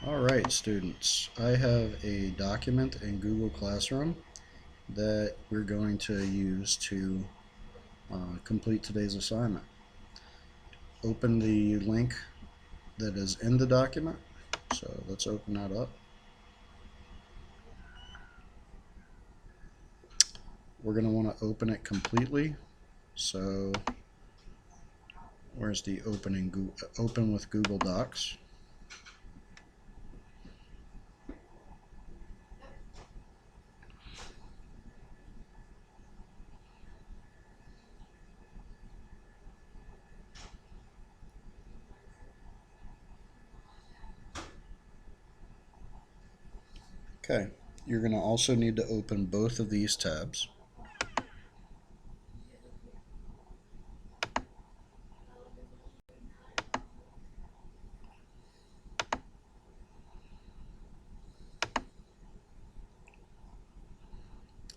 Alright students, I have a document in Google Classroom that we're going to use to complete today's assignment. Open the link that is in the document, so let's open that up. We're going to want to open it completely, so where's the open with Google Docs? Okay, you're going to also need to open both of these tabs.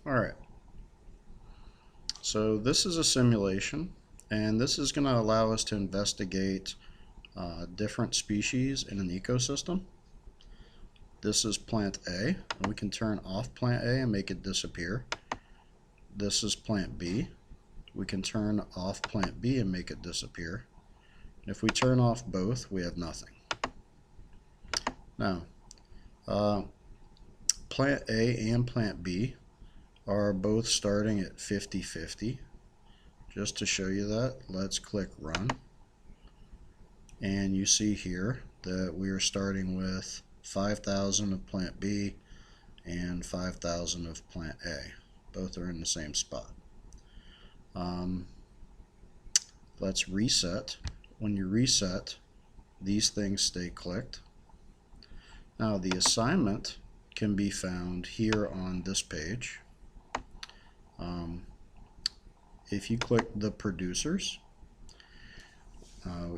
Alright, so this is a simulation, and this is going to allow us to investigate different species in an ecosystem. This is plant A, and we can turn off plant A and make it disappear. This is plant B. We can turn off plant B and make it disappear. If we turn off both, we have nothing. Now, plant A and plant B are both starting at 50-50. Just to show you that, let's click Run. And you see here that we are starting with 5,000 of plant B and 5,000 of plant A. Both are in the same spot. Let's reset. When you reset, these things stay clicked. Now the assignment can be found here on this page. If you click the producers,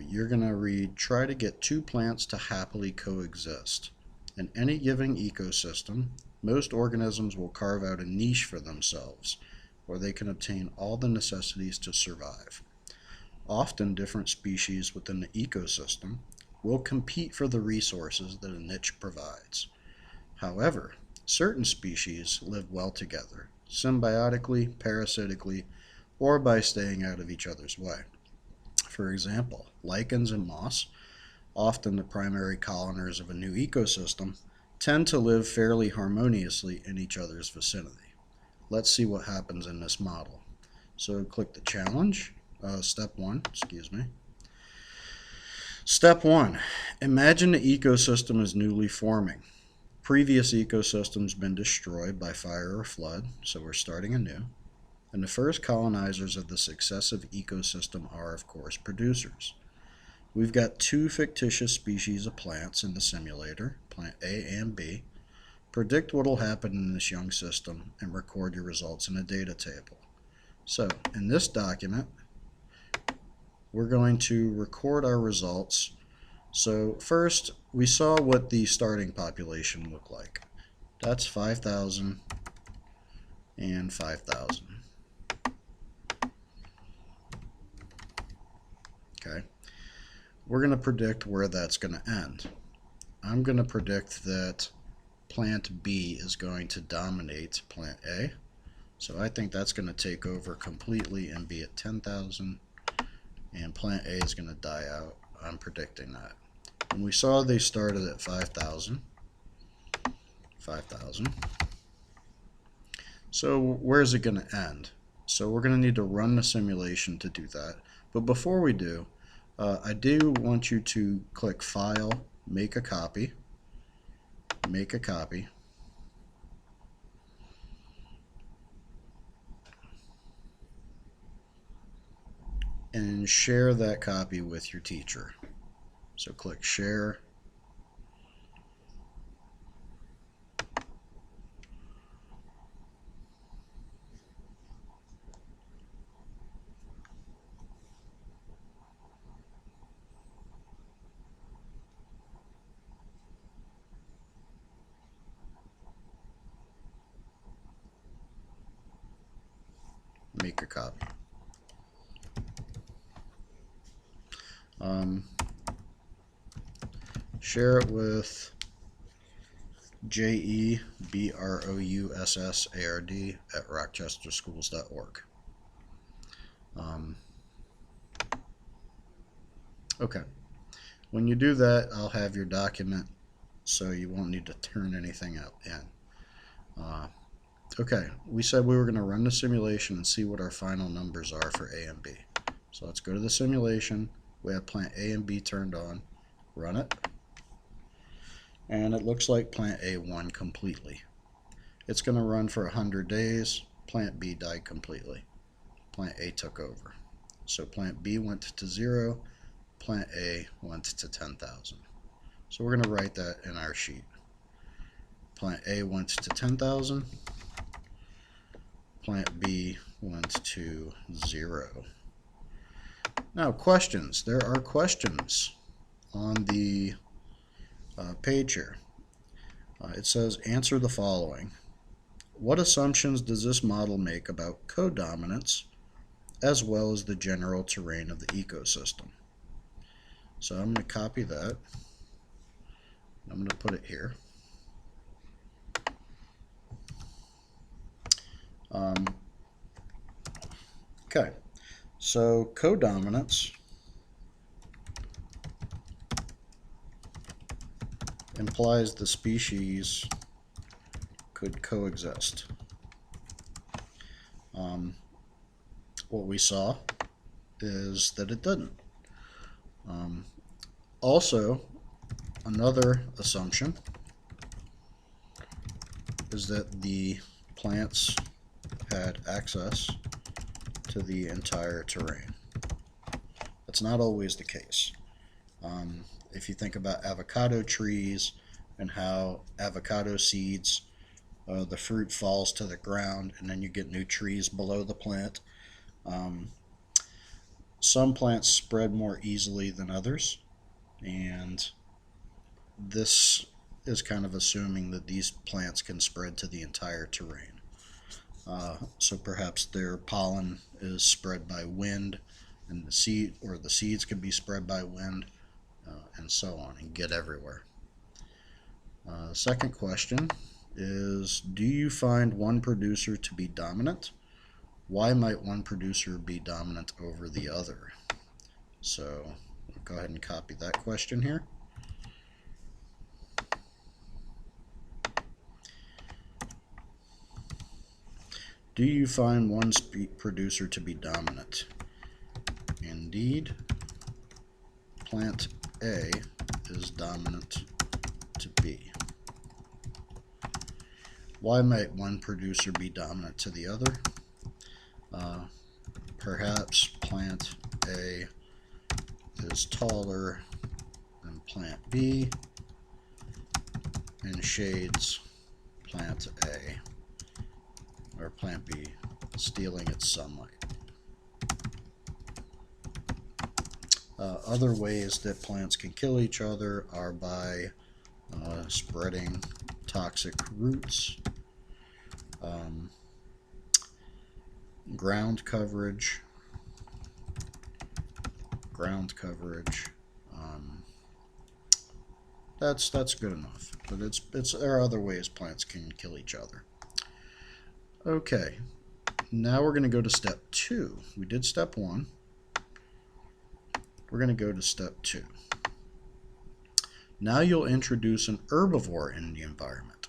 you're going to read, try to get two plants to happily coexist. In any given ecosystem, most organisms will carve out a niche for themselves, where they can obtain all the necessities to survive. Often different species within the ecosystem will compete for the resources that a niche provides. However, certain species live well together, symbiotically, parasitically, or by staying out of each other's way. For example, lichens and moss, often the primary coloners of a new ecosystem, tend to live fairly harmoniously in each other's vicinity. Let's see what happens in this model. So click the challenge, step 1, excuse me. Step 1, imagine the ecosystem is newly forming. Previous ecosystem's been destroyed by fire or flood, so we're starting anew. And the first colonizers of the successive ecosystem are, of course, producers. We've got two fictitious species of plants in the simulator, plant A and B. Predict what will happen in this young system and record your results in a data table. So, in this document, we're going to record our results. So first, we saw what the starting population looked like. That's 5,000 and 5,000. Okay. We're going to predict where that's going to end. I'm going to predict that plant B is going to dominate plant A. So I think that's going to take over completely and be at 10,000. And plant A is going to die out. I'm predicting that. And we saw they started at 5,000. 5,000. So where's it going to end? So we're going to need to run the simulation to do that. But before we do, I do want you to click File, Make a Copy. Make a copy. And share that copy with your teacher. So click Share. Make a copy. Share it with JEBROUSSARD@rochesterschools.org. Okay. When you do that, I'll have your document, so you won't need to turn anything out in. Okay, we said we were going to run the simulation and see what our final numbers are for A and B. So let's go to the simulation. We have plant A and B turned on. Run it. And it looks like plant A won completely. It's going to run for 100 days. Plant B died completely. Plant A took over. So plant B went to 0. Plant A went to 10,000. So we're going to write that in our sheet. Plant A went to 10,000. Plant B went to 0. Now, questions. There are questions on the page here. It says, answer the following. What assumptions does this model make about codominance as well as the general terrain of the ecosystem? So I'm going to copy that. I'm going to put it here. Okay, so codominance implies the species could coexist. What we saw is that it didn't. Also, another assumption is that the plants had access to the entire terrain. That's not always the case. If you think about avocado trees and how avocado seeds, the fruit falls to the ground and then you get new trees below the plant. Some plants spread more easily than others, and this is kind of assuming that these plants can spread to the entire terrain. So perhaps their pollen is spread by wind, and the seeds can be spread by wind, and so on, and get everywhere. Second question is, do you find one producer to be dominant? Why might one producer be dominant over the other? So I'll go ahead and copy that question here. Do you find one producer to be dominant? Indeed, plant A is dominant to B. Why might one producer be dominant to the other? Perhaps plant A is taller than plant B and shades plant A, or plant B, stealing its sunlight. Other ways that plants can kill each other are by spreading toxic roots, ground coverage. That's good enough. But there are other ways plants can kill each other. Okay, now we're going to go to step 2. We did step 1. We're going to go to step 2. Now you'll introduce an herbivore in the environment.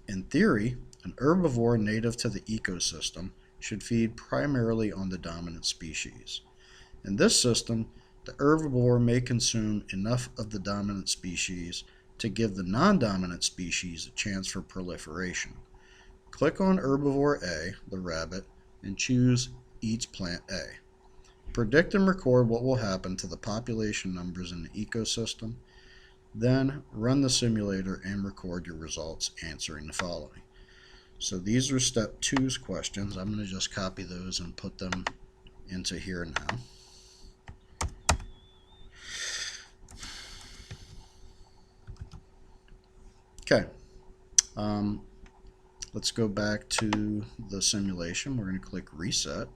In theory, an herbivore native to the ecosystem should feed primarily on the dominant species. In this system, the herbivore may consume enough of the dominant species to give the non-dominant species a chance for proliferation. Click on herbivore A, the rabbit, and choose eats plant A. Predict and record what will happen to the population numbers in the ecosystem. Then run the simulator and record your results answering the following. So these are step 2's questions. I'm going to just copy those and put them into here now. Okay. Let's go back to the simulation. We're going to click reset.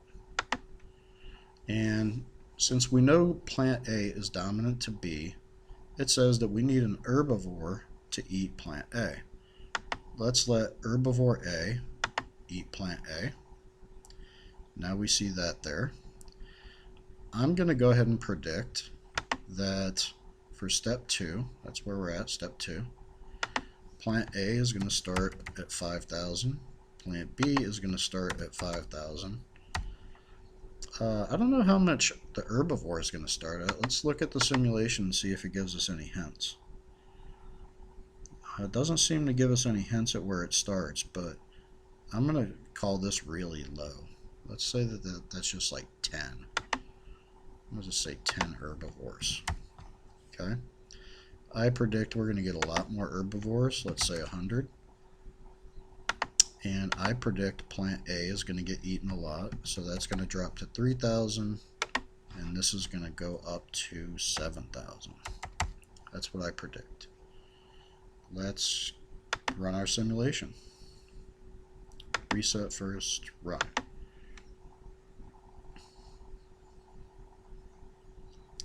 And since we know plant A is dominant to B, it says that we need an herbivore to eat plant A. let's let herbivore A eat plant A. Now we see that there. I'm going to go ahead and predict that for step 2, that's where we're at, step 2, plant A is going to start at 5,000. Plant B is going to start at 5,000. I don't know how much the herbivore is going to start at. Let's look at the simulation and see if it gives us any hints. It doesn't seem to give us any hints at where it starts, but I'm going to call this really low. Let's say that's just like 10. I'll just say 10 herbivores. Okay. I predict we're going to get a lot more herbivores, let's say 100. And I predict plant A is going to get eaten a lot, so that's going to drop to 3,000, and this is going to go up to 7,000. That's what I predict. Let's run our simulation. Reset first, run.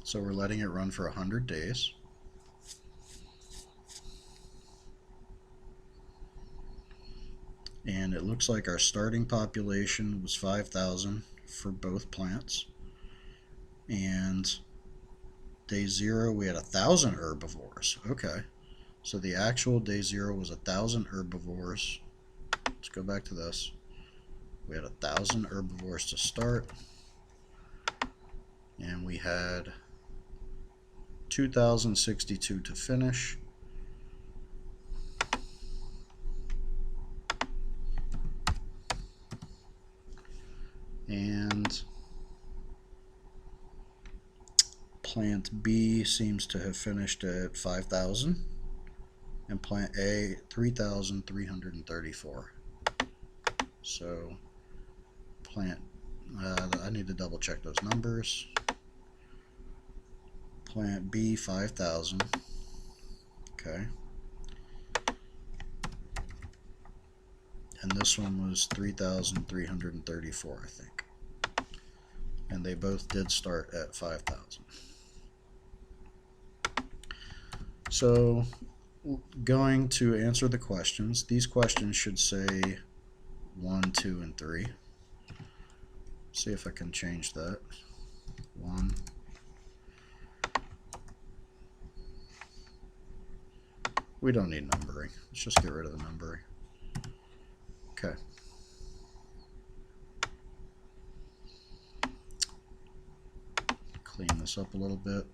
So we're letting it run for 100 days. And it looks like our starting population was 5,000 for both plants. And day 0 we had 1,000 herbivores. Okay, so the actual day 0 was 1,000 herbivores. Let's go back to this. We had 1,000 herbivores to start, and we had 2,062 to finish. And plant B seems to have finished at 5,000, and plant A 3,334. So plant, I need to double check those numbers. Plant B 5,000. Okay. And this one was 3,334, I think. And they both did start at 5,000. So, going to answer the questions, these questions should say 1, 2, and 3. See if I can change that. 1. We don't need numbering. Let's just get rid of the numbering. Okay. Clean this up a little bit.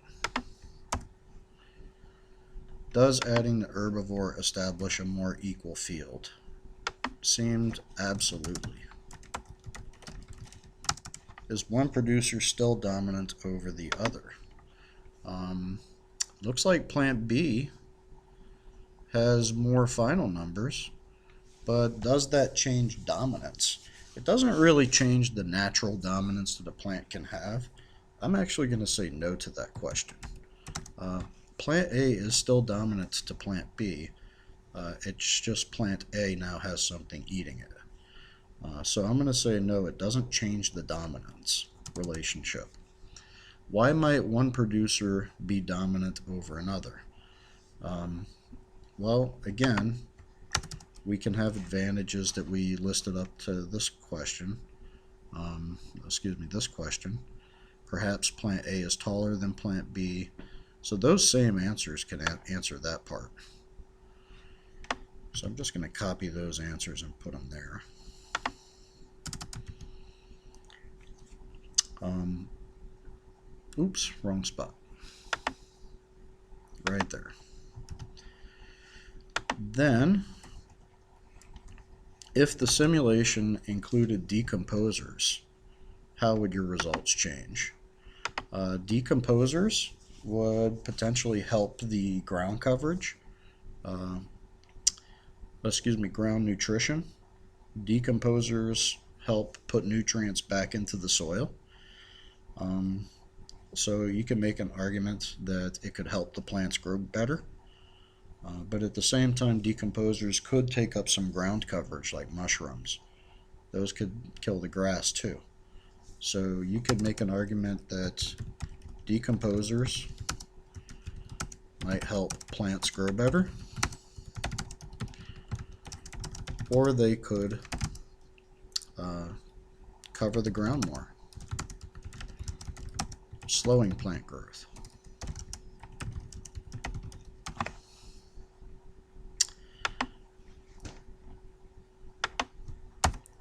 Does adding the herbivore establish a more equal field? Seemed absolutely. Is one producer still dominant over the other? Looks like plant B has more final numbers, but does that change dominance? It doesn't really change the natural dominance that a plant can have. I'm actually going to say no to that question. Plant A is still dominant to plant B. It's just plant A now has something eating it. So I'm going to say no, it doesn't change the dominance relationship. Why might one producer be dominant over another? Well, again, we can have advantages that we listed up to this question. This question. Perhaps plant A is taller than plant B. So those same answers can answer that part. So I'm just going to copy those answers and put them there. Oops, wrong spot. Right there. Then, if the simulation included decomposers, how would your results change? Decomposers would potentially help the ground coverage, ground nutrition. Decomposers help put nutrients back into the soil. So you can make an argument that it could help the plants grow better. But at the same time, decomposers could take up some ground coverage like mushrooms. Those could kill the grass too. So you could make an argument that decomposers might help plants grow better. or they could cover the ground more, slowing plant growth.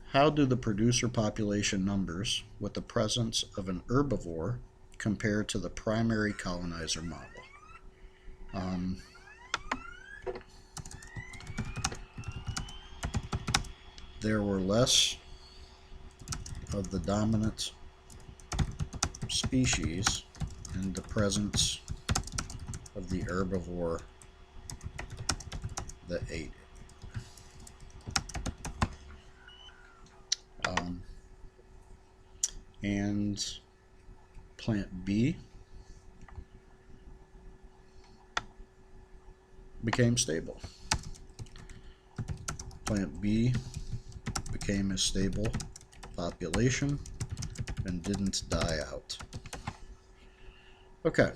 How do the producer population numbers with the presence of an herbivore compare to the primary colonizer model? There were less of the dominant species in the presence of the herbivore that ate it. And plant B became stable. Plant B became a stable population and didn't die out. Okay,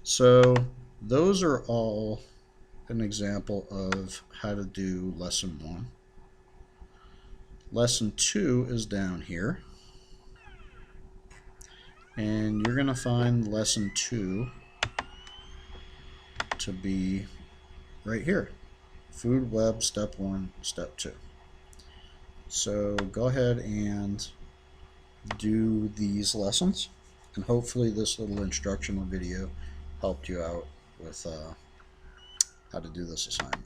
so those are all an example of how to do lesson 1. Lesson 2 is down here, and you're going to find lesson 2 to be right here. Food web, step 1, step 2. So go ahead and do these lessons, and hopefully this little instructional video helped you out with how to do this assignment.